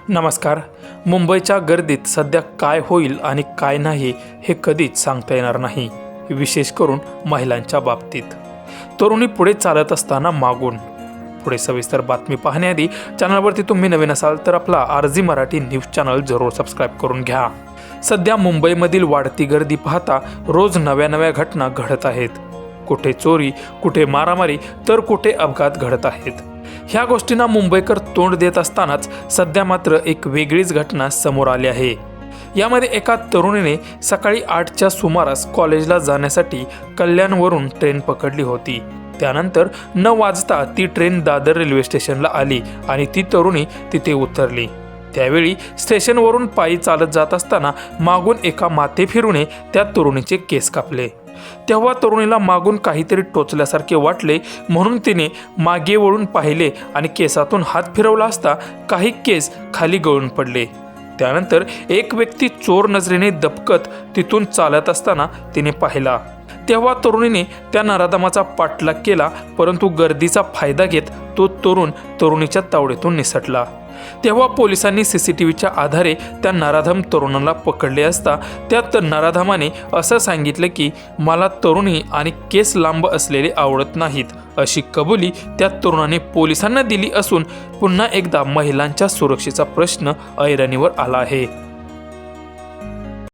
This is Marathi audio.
नमस्कार. मुंबईच्या गर्दीत सध्या काय होईल आणि काय नाही हे कधीच सांगता येणार नाही, विशेष करून महिलांच्या बाबतीत. तरुणी पुढे चालत असताना मागून. पुढे सविस्तर बातमी पाहण्याआधी चॅनलवरती तुम्ही नवीन असाल तर आपला RG मराठी न्यूज चॅनल जरूर सबस्क्राईब करून घ्या. सध्या मुंबईमधील वाढती गर्दी पाहता रोज नव्या घटना घडत आहेत. कुठे चोरी, कुठे मारामारी तर कुठे अपघात घडत आहेत. ह्या गोष्टींना मुंबईकर तोंड देत असतानाच सध्या मात्र एक वेगळीच घटना समोर आली आहे. यामध्ये एका तरुणीने सकाळी 8च्या सुमारास कॉलेजला जाण्यासाठी कल्याणवरून ट्रेन पकडली होती. त्यानंतर 9 वाजता ती ट्रेन दादर रेल्वे स्टेशनला आली आणि ती तरुणी तिथे उतरली. त्यावेळी स्टेशनवरून पायी चालत जात असताना मागून एका माथेफिरूने त्या तरुणीचे केस कापले. तेव्हा तरुणीला मागून काहीतरी टोचल्यासारखे वाटले, म्हणून तिने मागे वळून पाहिले आणि केसातून हात फिरवला असता काही केस खाली गळून पडले. त्यानंतर एक व्यक्ती चोर नजरेने दबकत तिथून चालत असताना तिने पाहिला. तेव्हा तरुणीने त्या नराधमाचा पाठलाग केला, परंतु गर्दीचा फायदा घेत तो तरुण तरुणीच्या तावडीतून निसटला. तेव्हा पोलिसांनी CCTVच्या आधारे त्या नराधम तरुणाला पकडले असता त्या नराधमाने असं सांगितलं की मला तरुणी आणि केस लांब असलेले आवडत नाहीत, अशी कबुली त्या तरुणाने पोलिसांना दिली असून पुन्हा एकदा महिलांच्या सुरक्षेचा प्रश्न ऐरणीवर आला आहे.